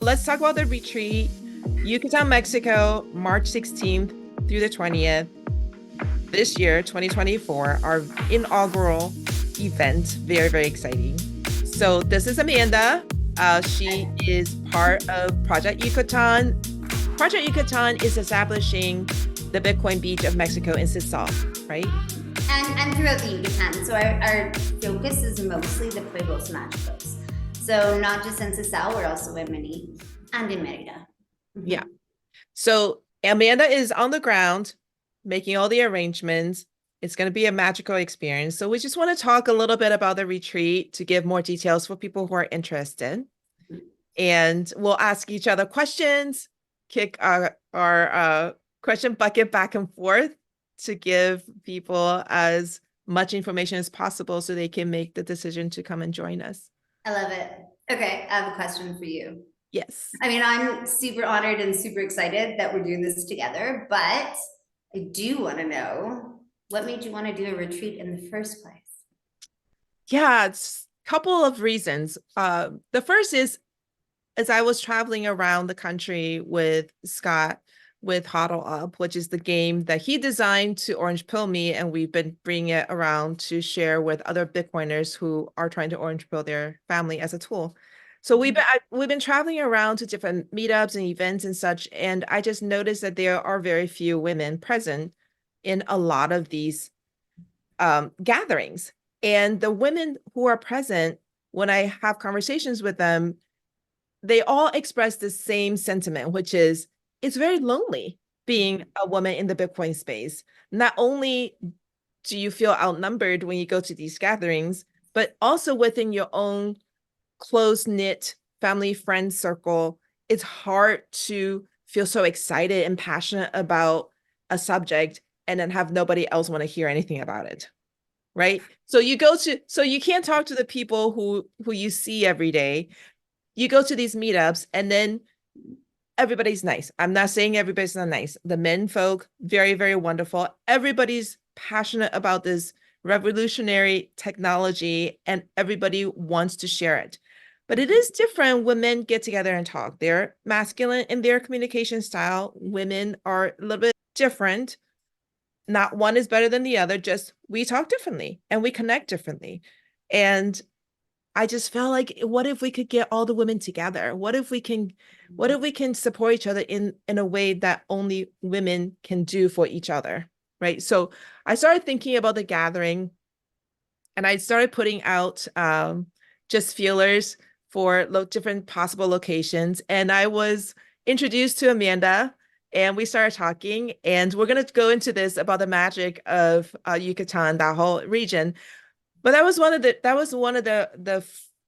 let's talk about the retreat. Yucatan, Mexico, March 16th through the 20th. This year, 2024, our inaugural event. Very, very exciting. So this is Amanda. She is part of Project Yucatan. Project Yucatan is establishing the Bitcoin beach of Mexico in Sisal, right? And throughout the Yucatan. So our focus is mostly the Pueblos Mágicos. So not just in Sisal, we're also in Mini and in Merida. Yeah. So Amanda is on the ground making all the arrangements. It's going to be a magical experience. So we just want to talk a little bit about the retreat to give more details for people who are interested. And we'll ask each other questions, kick our question bucket back and forth to give people as much information as possible so they can make the decision to come and join us. I love it. Okay, I have a question for you. Yes. I mean, I'm super honored and super excited that we're doing this together, but I do want to know what made you want to do a retreat in the first place? Yeah, it's a couple of reasons. The first is, as I was traveling around the country with Scott with Huddle Up, which is the game that he designed to orange pill me, and we've been bringing it around to share with other Bitcoiners who are trying to orange pill their family as a tool. So we've been traveling around to different meetups and events and such, and I just noticed that there are very few women present in a lot of these gatherings. And the women who are present, when I have conversations with them, they all express the same sentiment, which is it's very lonely being a woman in the Bitcoin space. Not only do you feel outnumbered when you go to these gatherings, but also within your own close-knit family friend circle, it's hard to feel so excited and passionate about a subject and then have nobody else want to hear anything about it. Right. So you can't talk to the people who you see every day. You go to these meetups and then everybody's nice. I'm not saying everybody's not nice. The men folk, very, very wonderful. Everybody's passionate about this revolutionary technology and everybody wants to share it. But it is different when men get together and talk. They're masculine in their communication style. Women are a little bit different. Not one is better than the other, just we talk differently and we connect differently. And I just felt like, what if we could get all the women together? What if we can support each other in a way that only women can do for each other, right? So I started thinking about the gathering, and I started putting out just feelers for different possible locations. And I was introduced to Amanda, and we started talking. And we're going to go into this about the magic of Yucatan, that whole region. But that was one of the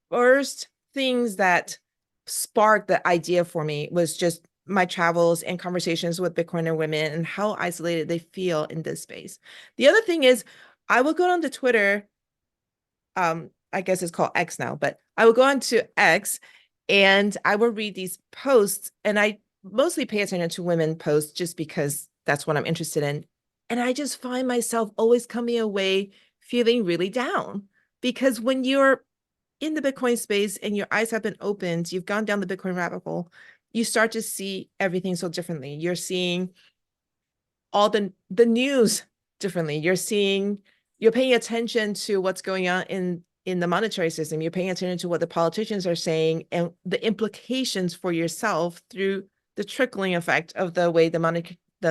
first things that sparked the idea for me, was just my travels and conversations with Bitcoiner women and how isolated they feel in this space. The other thing is, I will go on to Twitter. I guess it's called X now, but I will go on to X and I will read these posts, and I mostly pay attention to women posts just because that's what I'm interested in. And I just find myself always coming away feeling really down, because when you're in the Bitcoin space and your eyes have been opened, you've gone down the Bitcoin rabbit hole, you start to see everything so differently. You're seeing all the news differently. You're paying attention to what's going on in the monetary system. You're paying attention to what the politicians are saying and the implications for yourself through the trickling effect of the way the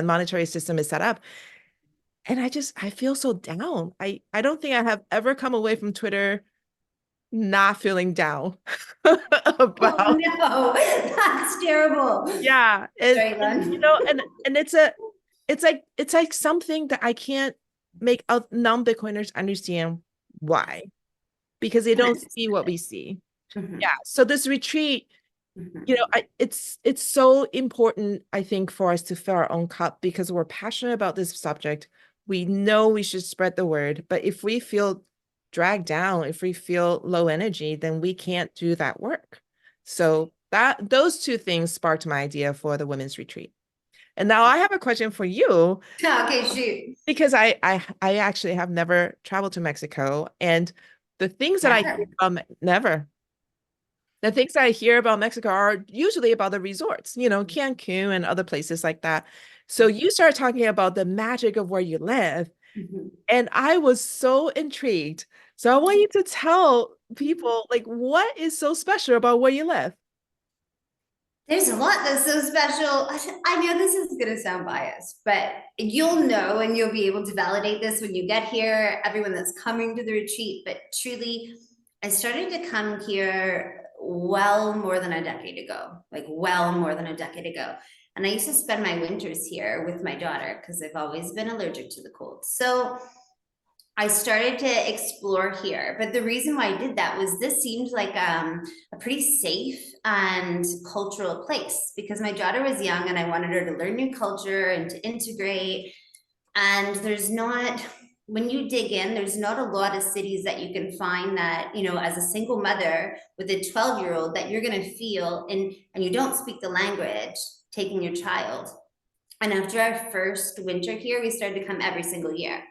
monetary system is set up. And I feel so down. I don't think I have ever come away from Twitter not feeling down about. Oh no, that's terrible. Yeah. Sorry, And it's like something that I can't make non-Bitcoiners understand why, because they don't see what we see. Mm-hmm. Yeah. So this retreat, Mm-hmm. it's so important, I think, for us to fill our own cup, because we're passionate about this subject. We know we should spread the word, but if we feel dragged down, if we feel low energy, then we can't do that work. So those two things sparked my idea for the women's retreat. And now I have a question for you, Okay, shoot. because I actually have never traveled to Mexico, and the things that I hear Never. from never. The things I hear about Mexico are usually about the resorts, Cancun and other places like that. So you started talking about the magic of where you live, Mhm. and I was so intrigued. So I want you to tell people, like, what is so special about where you live? There's a lot that's so special. I know this is going to sound biased, but you'll know and you'll be able to validate this when you get here, everyone that's coming to the retreat. But truly, I started to come here well more than a decade ago, like well more than a decade ago. And I used to spend my winters here with my daughter because I've always been allergic to the cold. So I started to explore here. But the reason why I did that was this seemed like a pretty safe and cultural place because my daughter was young and I wanted her to learn new culture and to integrate. And there's not, when you dig in, there's not a lot of cities that you can find that, as a single mother with a 12-year-old that you're going to feel and you don't speak the language taking your child. And after our first winter here, we started to come every single year.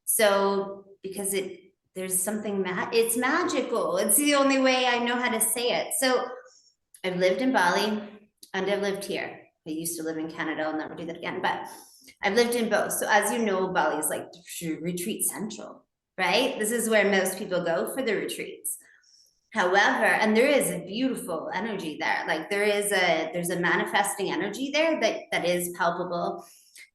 So because there's something it's magical. It's the only way I know how to say it. So I've lived in Bali and I've lived here. I used to live in Canada. I'll never do that again, but I've lived in both. So as you know, Bali is like retreat central, right? This is where most people go for the retreats. However, and there is a beautiful energy there. Like there's a manifesting energy there that is palpable,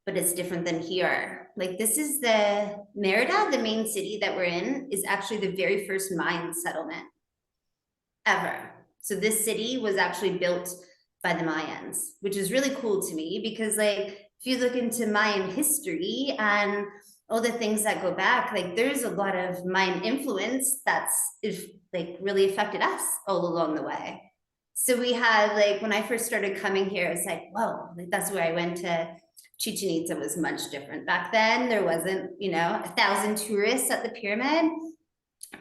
but it's different than here. Like this is the Merida, the main city that we're in, is actually the very first Mayan settlement ever. So this city was actually built by the Mayans, which is really cool to me because like if you look into Mayan history and all the things that go back, like there's a lot of Mayan influence that's like really affected us all along the way. So we had like when I first started coming here, it's like, whoa, like that's where I went to. Chichen Itza was much different back then. There wasn't, 1,000 tourists at the pyramid.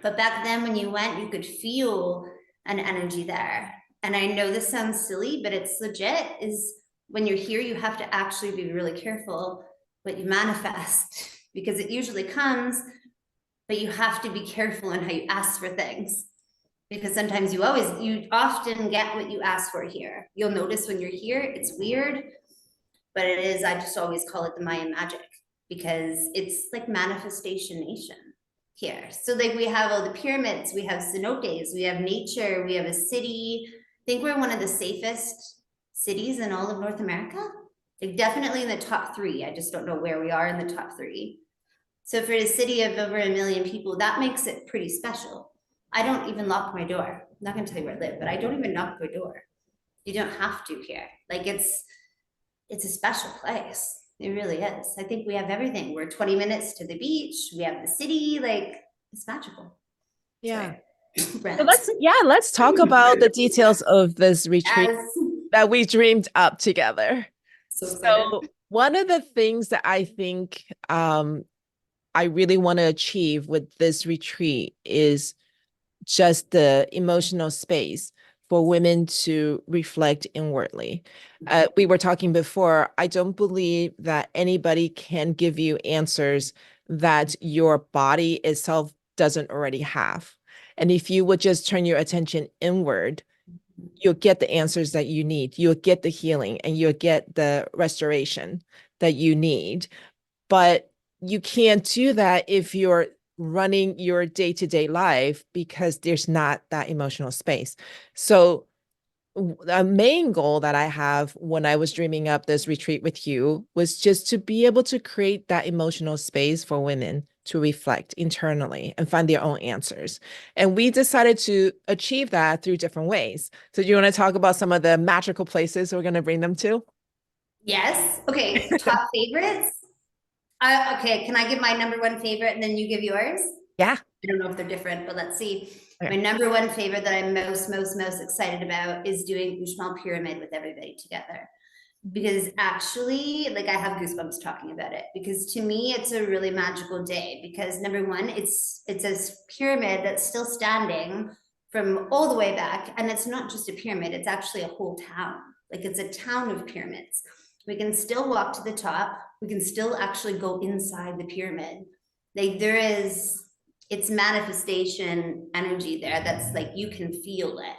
But back then, when you went, you could feel an energy there. And I know this sounds silly, but it's legit. Is when you're here, you have to actually be really careful what you manifest because it usually comes, but you have to be careful in how you ask for things because sometimes you often get what you ask for here. You'll notice when you're here, it's weird, but it is, I just always call it the Mayan magic because it's like manifestation nation here. So like we have all the pyramids, we have cenotes, we have nature, we have a city. I think we're one of the safest cities in all of North America. Like definitely in the top 3. I just don't know where we are in the top 3. So for a city of over 1 million people, that makes it pretty special. I don't even lock my door. I'm not gonna tell you where I live, but I don't even knock my door. You don't have to here. Like it's a special place. It really is. I think we have everything. We're 20 minutes to the beach. We have the city. Like it's magical. Yeah. Sorry. So Rant. let's talk about the details of this retreat Yes. that we dreamed up together. So excited. So one of the things that I think I really want to achieve with this retreat is just the emotional space for women to reflect inwardly. We were talking before, I don't believe that anybody can give you answers that your body itself doesn't already have. And if you would just turn your attention inward, you'll get the answers that you need. You'll get the healing and you'll get the restoration that you need. But you can't do that if you're running your day-to-day life because there's not that emotional space. So the main goal that I have when I was dreaming up this retreat with you was just to be able to create that emotional space for women to reflect internally and find their own answers. And we decided to achieve that through different ways. So do you want to talk about some of the magical places we're going to bring them to? Yes. Okay. Top favorites. Okay. Can I give my number 1 favorite and then you give yours? Yeah. I don't know if they're different, but let's see. Okay. My number 1 favorite that I'm most excited about is doing Uxmal pyramid with everybody together. Because actually, like I have goosebumps talking about it because to me it's a really magical day because number 1, it's a pyramid that's still standing from all the way back. And it's not just a pyramid, it's actually a whole town. Like it's a town of pyramids. We can still walk to the top. We can still actually go inside the pyramid. Like it's manifestation energy there that's like you can feel it.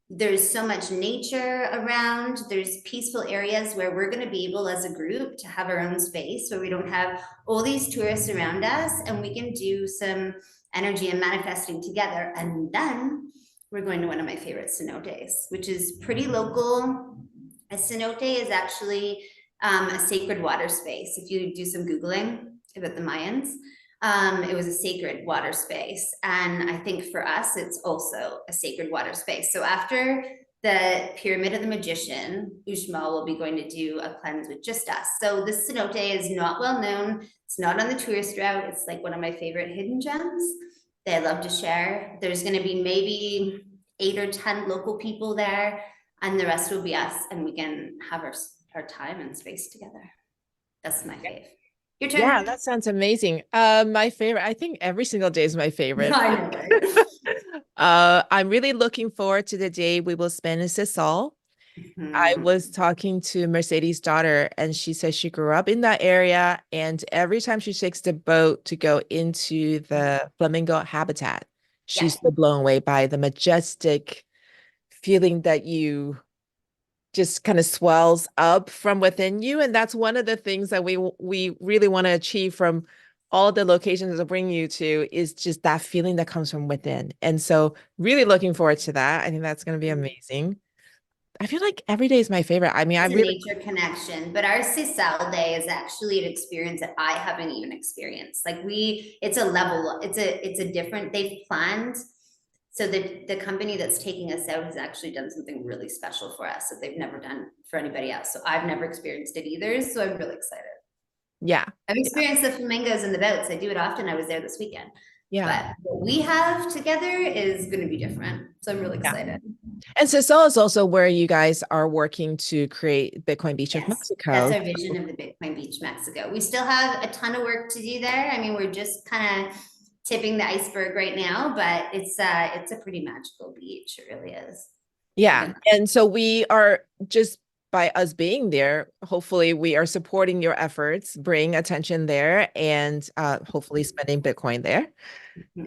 There's so much nature around. There's peaceful areas where we're going to be able as a group to have our own space where we don't have all these tourists around us and we can do some energy and manifesting together. And then we're going to one of my favorite cenotes, which is pretty local. A cenote is actually a sacred water space. If you do some Googling about the Mayans, it was a sacred water space. And I think for us, it's also a sacred water space. So after the Pyramid of the Magician, Uxmal will be going to do a cleanse with just us. So this cenote is not well known. It's not on the tourist route. It's like one of my favorite hidden gems that I love to share. There's going to be maybe 8 or 10 local people there, and the rest will be us, and we can have our time and space together. That's my fave. Your Yeah, turn. that sounds amazing. My favorite, I think every single day is my favorite. I know, right? I'm really looking forward to the day we will spend in Sisal. I Mhm. was talking to Mercedes' daughter, and she says she grew up in that area, and every time she takes the boat to go into the flamingo habitat, she's Yeah. so blown away by the majestic feeling that you just kind of swells up from within you. And that's one of the things that we really want to achieve from all the locations that bring you to is just that feeling that comes from within. And so really looking forward to that. I think that's going to be amazing. I feel like every day is my favorite. I mean, I It's a really, nature connection, but our Sisal day is actually an experience that I haven't even experienced. Like it's a level, it's a different, they've planned. So the company that's taking us out has actually done something really special for us that they've never done for anybody else. So I've never experienced it either. So I'm really excited. yeah, I've yeah, experienced the flamingos and the boats. I do it often. I was there this weekend. yeah, But what we have together is going to be different. So I'm really yeah. excited. And Sicily is also where you guys are working to create Bitcoin Beach of Yes, that's Mexico. our vision of the Bitcoin Beach, Mexico. We still have a ton of work to do there. I mean, we're just kind of tipping the iceberg right now, but it's a pretty magical beach. It really is. We've Yeah. been And so we are just by us being there, hopefully we are supporting your efforts, bring attention there, and hopefully spending Bitcoin there.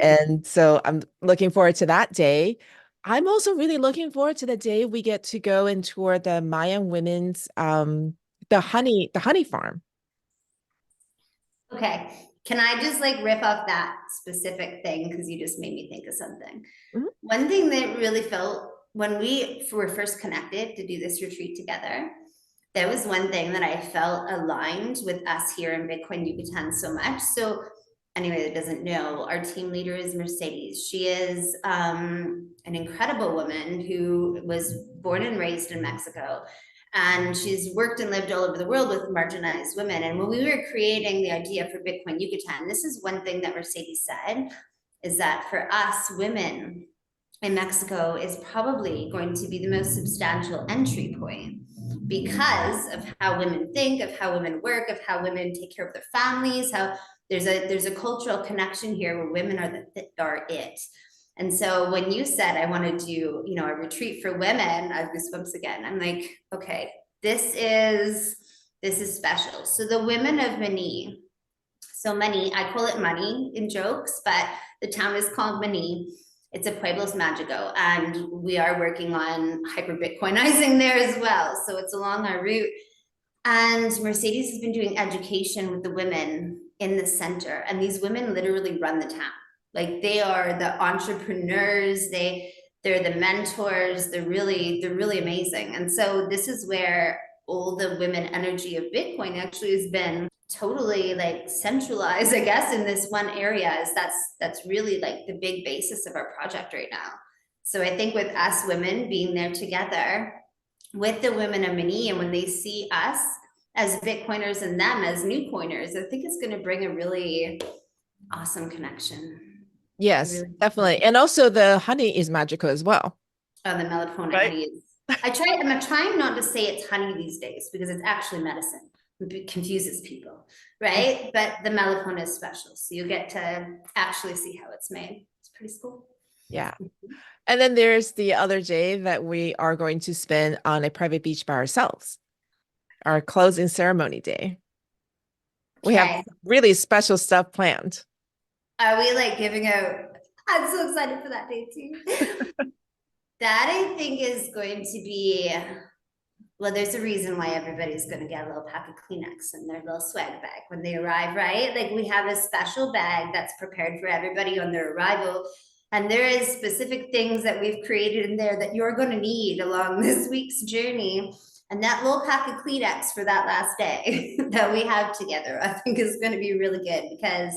And so I'm looking forward to that day. I'm also really looking forward to the day we get to go and tour the Mayan women's the honey farm. okay. Can I just like riff off that specific thing? Because you just made me think of something. Mhm. One thing that really felt when we were first connected to do this retreat together, there was one thing that I felt aligned with us here in Bitcoin Yucatan so much. So, anyway, that doesn't know, our team leader is Mercedes. She is an incredible woman who was born and raised in Mexico. And she's worked and lived all over the world with marginalized women. And when we were creating the idea for Bitcoin Yucatan, this is one thing that Mercedes said is that for us women in Mexico is probably going to be the most substantial entry point because of how women think, of how women work, of how women take care of their families, how there's a cultural connection here where women are it. And so when you said I want to do, a retreat for women, I have goosebumps again. I'm like, okay, this is special. So the women of Mani, so Mani, I call it money in jokes, but the town is called Mani. It's a Pueblos Magico, and we are working on hyper Bitcoinizing there as well. So it's along our route. And Mercedes has been doing education with the women in the center, and these women literally run the town. Like they are the entrepreneurs, they're the mentors, they're really amazing. And so this is where all the women energy of Bitcoin actually has been totally like centralized, I guess, in this one area. Is that's really like the big basis of our project right now. So I think with us women being there together with the women of Mani, and when they see us as Bitcoiners and them as new coiners, I think it's going to bring a really awesome connection. Yes, Really, definitely. And also the honey is magical as well. oh, the melatonin Right. honey is. I'm trying not to say it's honey these days because it's actually medicine. It confuses people, right? But the melatonin is special, so you get to actually see how it's made. It's pretty cool. Yeah. And then there's the other day that we are going to spend on a private beach by ourselves, our closing ceremony day. We have Okay, really special stuff planned. are we like giving out? I'm so excited for that day too. That I think is going to be, well, there's a reason why everybody's going to get a little pack of Kleenex in their little swag bag when they arrive, right? Like we have a special bag that's prepared for everybody on their arrival. And there is specific things that we've created in there that you're going to need along this week's journey. And that little pack of Kleenex for that last day that we have together, I think is going to be really good because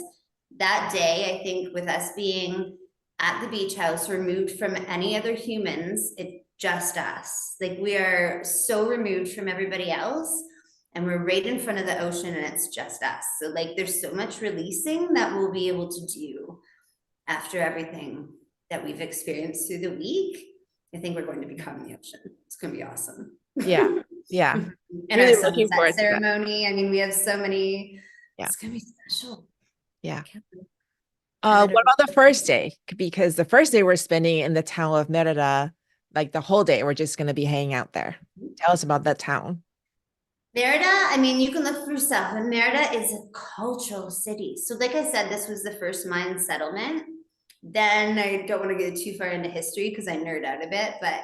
that day, I think with us being at the beach house, removed from any other humans, it just us. Like we are so removed from everybody else and we're right in front of the ocean and it's just us. So like there's so much releasing that we'll be able to do after everything that we've experienced through the week. I think we're going to become the ocean. It's going to be awesome. Yeah. Yeah. And Really our looking sunset forward to that. ceremony. I mean, we have so many, Yeah. it's going to be special. Yeah. I What don't- about the first day? Because the first day we're spending in the town of Merida, like the whole day, we're just going to be hanging out there. Tell us about that town. Merida, I mean, you can look for yourself, and Merida is a cultural city. So, like I said, this was the first Mayan settlement. Then I don't want to get too far into history because I nerd out a bit, but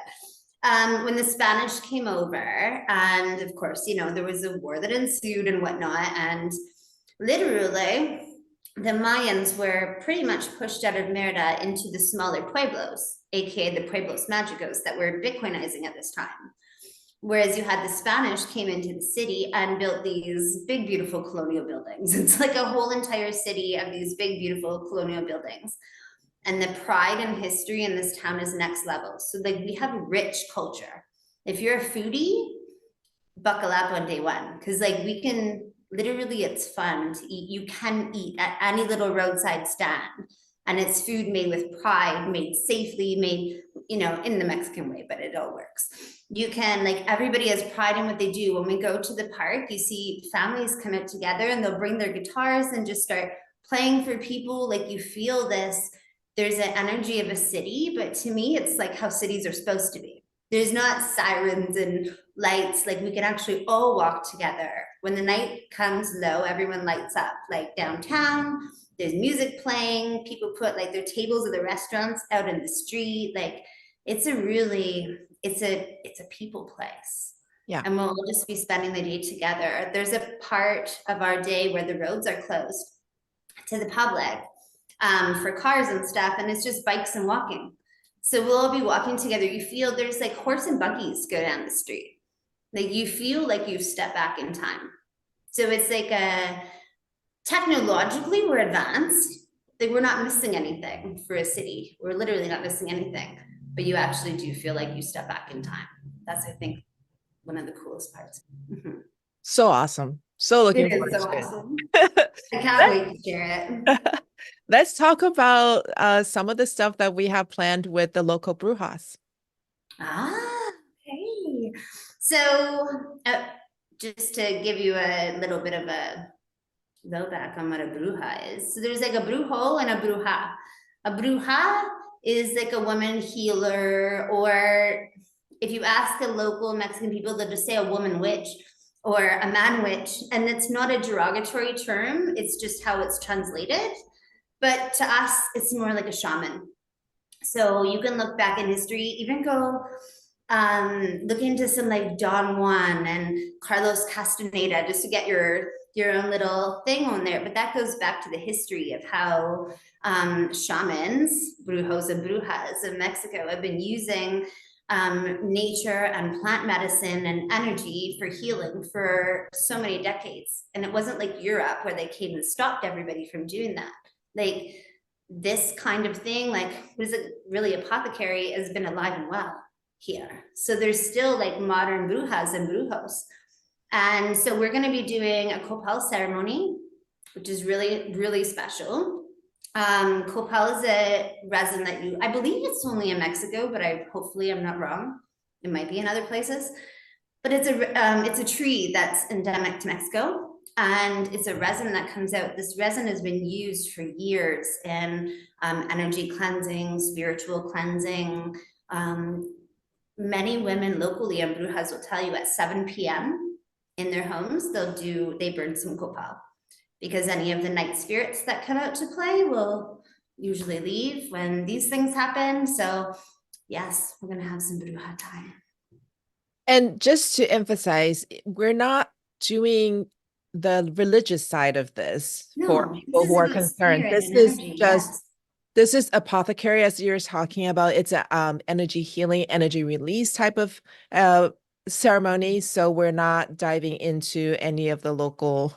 when the Spanish came over, and of course, you know, there was a war that ensued and whatnot, and literally the Mayans were pretty much pushed out of Merida into the smaller pueblos, aka the Pueblos Magicos, that were Bitcoinizing at this time. Whereas you had the Spanish came into the city and built these big, beautiful colonial buildings. It's like a whole entire city of these big, beautiful colonial buildings. And the pride and history in this town is next level. So like we have rich culture. If you're a foodie, buckle up on day one. Cause like we can literally, it's fun to eat. You can eat at any little roadside stand. And it's food made with pride, made safely, made, you know, in the Mexican way, but it all works. You can, like, everybody has pride in what they do. When we go to the park, you see families come out together and they'll bring their guitars and just start playing for people. Like you feel this, there's an energy of a city, but to me, it's like how cities are supposed to be. There's not sirens and lights, like we can actually all walk together. When the night comes low, everyone lights up, like downtown, there's music playing, people put like their tables of the restaurants out in the street. Like it's a really, it's a people place. Yeah. And we'll just be spending the day together. There's a part of our day where the roads are closed to the public for cars and stuff, and it's just bikes and walking. So we'll all be walking together. You feel there's like horse and buggies go down the street. Like you feel like you step back in time. So it's like a technologically we're advanced. Like we're not missing anything for a city. We're literally not missing anything, but you actually do feel like you step back in time. That's, I think, one of the coolest parts. Mm-hmm. So awesome. So looking It forward is so to awesome. it. I can't wait to share it. Let's talk about some of the stuff that we have planned with the local brujas. Ah, okay. So, just to give you a little bit of a back on what a bruja is. So there's like a brujo and a bruja. A bruja is like a woman healer, or if you ask the local Mexican people, they'll just say a woman witch or a man witch. And it's not a derogatory term, it's just how it's translated. But to us, it's more like a shaman. So you can look back in history, even go look into some like Don Juan and Carlos Castaneda just to get your own little thing on there. But that goes back to the history of how shamans, brujos and brujas in Mexico have been using nature and plant medicine and energy for healing for so many decades. And it wasn't like Europe where they came and stopped everybody from doing that. Like this kind of thing, like what is it really, apothecary, has been alive and well here. So there's still like modern brujas and brujos. And so we're going to be doing a copal ceremony, which is really, really special. Copal is a resin that I believe it's only in Mexico, but hopefully I'm not wrong. It might be in other places, but it's a tree that's endemic to Mexico. And it's a resin that comes out. This resin has been used for years in energy cleansing, spiritual cleansing. Many women locally and brujas will tell you at 7 p.m. in their homes, they burn some copal because any of the night spirits that come out to play will usually leave when these things happen. So Yes, we're gonna have some bruja time. And just to emphasize, we're not doing the religious side of this for No, this people who is are about concerned. spirit This and is energy. just Yes. this is apothecary, as you're talking about. It's a energy healing, energy release type of uh ceremony. So we're not diving into any of the local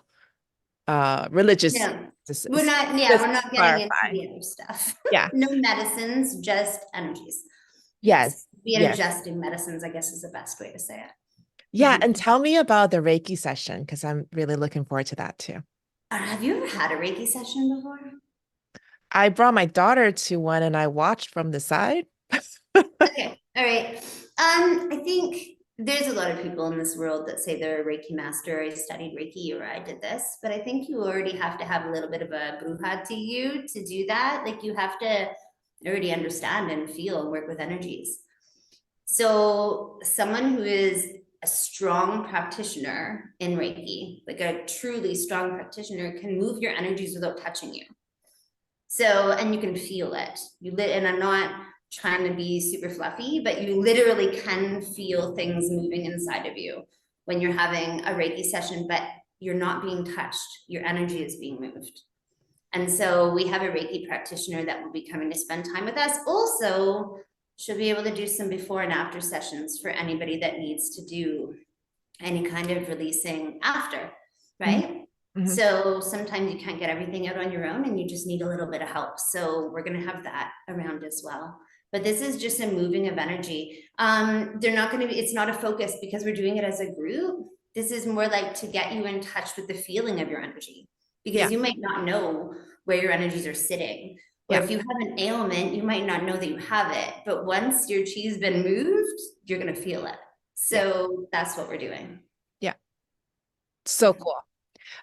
religious No, we're practices. not, yeah, Just we're to not getting into clarify. the other stuff. Yeah. No medicines, just energies. Yes. Yes. Be Yes. adjusting medicines, I guess is the best way to say it. Yeah. And tell me about the Reiki session because I'm really looking forward to that too. Have you ever had a Reiki session before? I brought my daughter to one and I watched from the side. Okay, all right. I think there's a lot of people in this world that say they're a Reiki master, I studied Reiki, or I did this, but I think you already have to have a little bit of a bruja to you to do that. Like you have to already understand and feel and work with energies. So someone who is a strong practitioner in Reiki, like a truly strong practitioner, can move your energies without touching you. So, and you can feel it. And I'm not trying to be super fluffy, but you literally can feel things moving inside of you when you're having a Reiki session, but you're not being touched. Your energy is being moved. And so we have a Reiki practitioner that will be coming to spend time with us. Also, she'll be able to do some before and after sessions for anybody that needs to do any kind of releasing after, right? Mhm. So sometimes you can't get everything out on your own and you just need a little bit of help. So we're going to have that around as well. But this is just a moving of energy. They're not going to be, it's not a focus because we're doing it as a group. This is more like to get you in touch with the feeling of your energy because Yeah. you might not know where your energies are sitting. Or Yeah. if you have an ailment, you might not know that you have it. But once your chi's been moved, you're going to feel it. Yeah. So that's what we're doing. Yeah. So cool.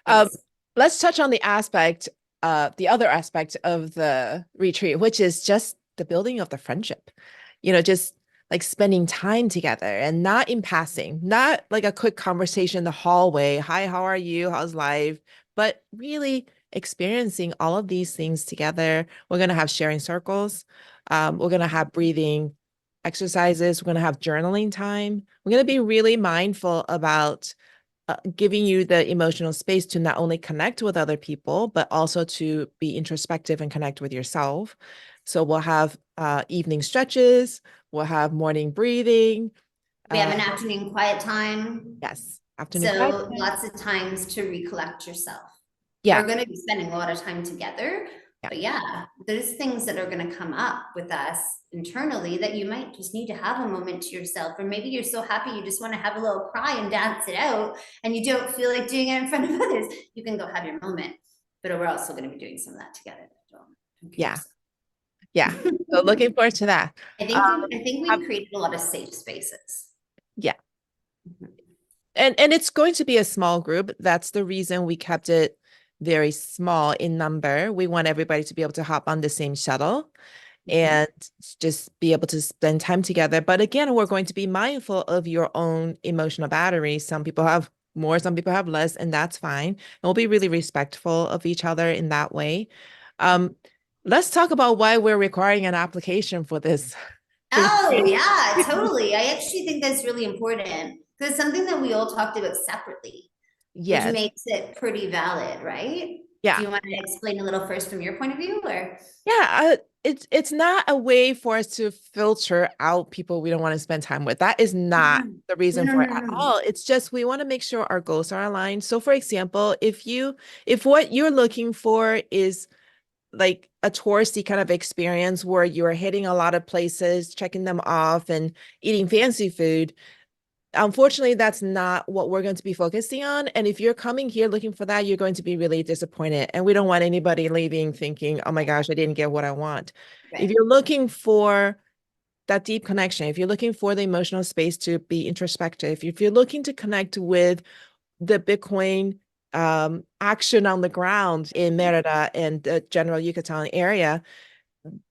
It Um, is. let's touch on the other aspect of the retreat, which is just the building of the friendship. Just like spending time together and not in passing, not like a quick conversation in the hallway. Hi, how are you? How's life? But really experiencing all of these things together. We're going to have sharing circles. We're going to have breathing exercises. We're going to have journaling time. We're going to be really mindful about giving you the emotional space to not only connect with other people, but also to be introspective and connect with yourself. So we'll have evening stretches, we'll have morning breathing. We have Uh, an afternoon quiet time. yes, afternoon quiet So time. lots of times to recollect yourself. We're Yeah, going to be spending a lot of time together. yeah, But yeah, there's things that are going to come up with us internally that you might just need to have a moment to yourself. Or maybe you're so happy you just want to have a little cry and dance it out and you don't feel like doing it in front of others. You can go have your moment. But we're also going to be doing some of that together. Don't kid yeah, yourself. yeah. So looking forward to that. Um, I think have- we've created a lot of safe spaces. yeah. Mhm. And it's going to be a small group. That's the reason we kept it very small in number. We want everybody to be able to hop on the same shuttle and just be able to spend time together. But again, we're going to be mindful of your own emotional battery. Some people have more, some people have less, and that's fine. And we'll be really respectful of each other in that way. Um, let's talk about why we're requiring an application for this Oh, retreat. yeah, totally. I actually think that's really important because it's something that we all talked about separately, which Yes. makes it pretty valid, right? Do Yeah. you want to Yeah. explain a little first from your point of view or? Yeah, it's not a way for us to filter out people we don't want to spend time with. That is not No, the no, reason no, for it no, at no. all. It's just we want to make sure our goals are aligned. So for example, if what you're looking for is like a touristy kind of experience where you're hitting a lot of places, checking them off and eating fancy food, unfortunately, that's not what we're going to be focusing on. And if you're coming here looking for that, you're going to be really disappointed. And we don't want anybody leaving thinking, oh my gosh, I didn't get what I want. If Right. you're looking for that deep connection, if you're looking for the emotional space to be introspective, if you're looking to connect with the Bitcoin action on the ground in Merida and the general Yucatan area,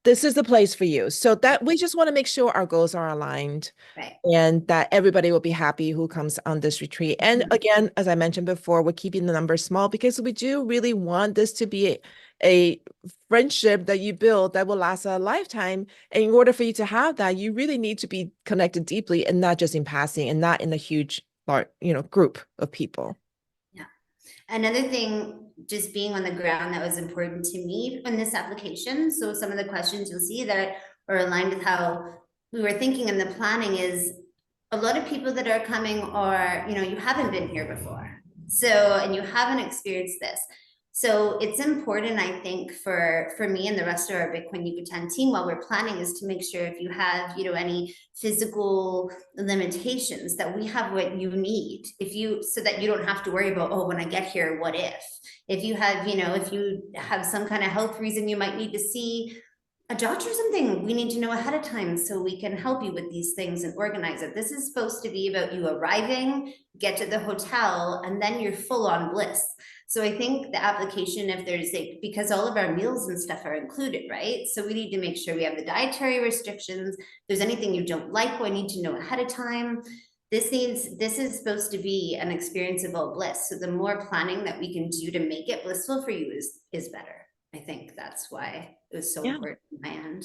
this is the place for you. So that we just want to make sure our goals are aligned Right. and that everybody will be happy who comes on this retreat. And Mhm. again, as I mentioned before, we're keeping the numbers small because we do really want this to be a friendship that you build that will last a lifetime. And in order for you to have that, you really need to be connected deeply and not just in passing and not in a huge, large, group of people. Yeah. Another thing, just being on the ground, that was important to me in this application. So some of the questions you'll see that are aligned with how we were thinking in the planning is a lot of people that are coming are, you haven't been here before. So, and you haven't experienced this. So it's important, I think, for me and the rest of our Bitcoin Yucatan team while we're planning is to make sure if you have, any physical limitations that we have what you need. If you so that you don't have to worry about, oh, when I get here, what if? If you have, if you have some kind of health reason you might need to see a doctor or something, we need to know ahead of time so we can help you with these things and organize it. This is supposed to be about you arriving, get to the hotel, and then you're full on bliss. So I think the application, if there's because all of our meals and stuff are included, right? So we need to make sure we have the dietary restrictions. If there's anything you don't like, we need to know ahead of time. This is supposed to be an experience of all bliss. So the more planning that we can do to make it blissful for you is better. I think that's why it was so Yeah. important in my end.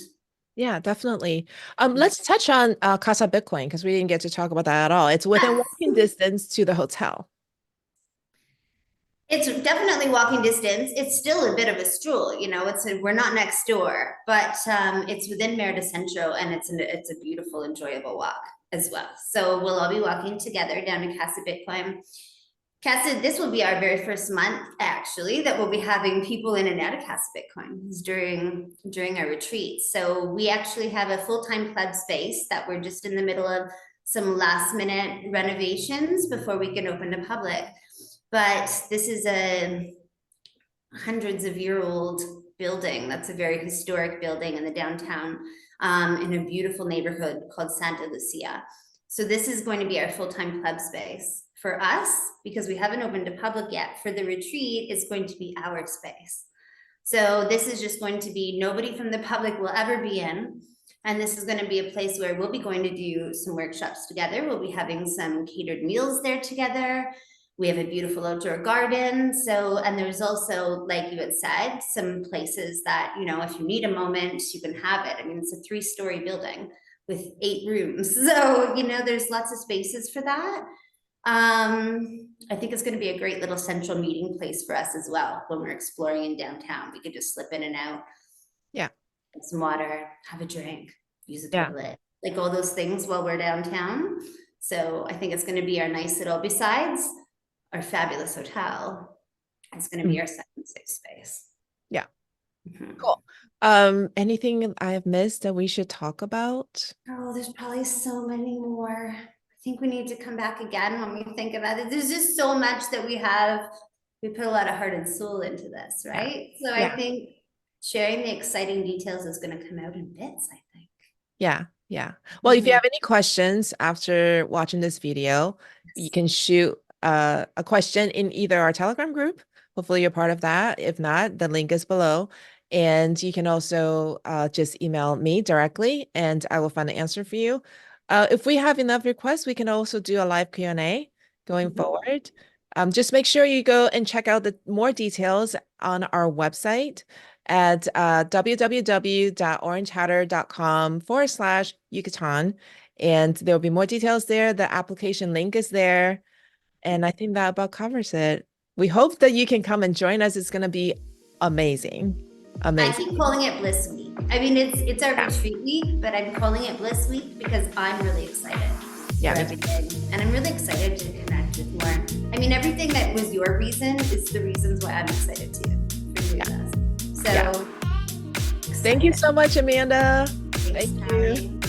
Yeah, definitely. Let's touch on Casa Bitcoin because we didn't get to talk about that at all. It's within walking distance to the hotel. It's definitely walking distance. It's still a bit of a stroll, we're not next door, but it's within Merida Centro and it's a beautiful, enjoyable walk as well. So we'll all be walking together down to Casa Bitcoin. Casa, this will be our very first month actually that we'll be having people in and out of Casa Bitcoin during our retreat. So we actually have a full-time club space that we're just in the middle of some last minute renovations before we can open to public. But this is a hundreds of year old building. That's a very historic building in the downtown in a beautiful neighborhood called Santa Lucia. So this is going to be our full-time club space. For us, because we haven't opened to public yet, for the retreat, it's going to be our space. So this is just going to be, nobody from the public will ever be in. And this is going to be a place where we'll be going to do some workshops together. We'll be having some catered meals there together. We have a beautiful outdoor garden. So, and there's also, like you had said, some places that, if you need a moment, you can have it. I mean, it's a 3-story building with 8 rooms. So, there's lots of spaces for that. I think it's going to be a great little central meeting place for us as well when we're exploring in downtown. We could just slip in and out, Yeah. get some water, have a drink, use a Yeah. toilet, like all those things while we're downtown. So I think it's going to be our nice little, besides our fabulous hotel, it's going to be our second safe space. Yeah. Mhm. Cool. Anything I have missed that we should talk about? Oh, there's probably so many more. I think we need to come back again when we think about it. There's just so much that we put a lot of heart and soul into this, Yeah. right? So I Yeah. think sharing the exciting details is going to come out in bits, I think. Yeah. Yeah. Well, if you have any questions after watching this video, you can shoot a question in either our Telegram group. Hopefully you're part of that. If not, the link is below. And you can also just email me directly and I will find an answer for you. If we have enough requests, we can also do a live Q&A going forward. Just make sure you go and check out the more details on our website at www.orangehatter.com/Yucatan. And there'll be more details there. The application link is there. And I think that about covers it. We hope that you can come and join us. It's going to be amazing. I Amazing. keep calling it Bliss Week. I mean, it's our Yeah. retreat week, but I'm calling it Bliss Week because I'm really excited Yeah, for me too. everything. And I'm really excited to connect with more. I mean, everything that was your reason is the reasons why I'm excited too for doing this. So Yeah. Thank you so much, Amanda. thanks, Thank you. Tali.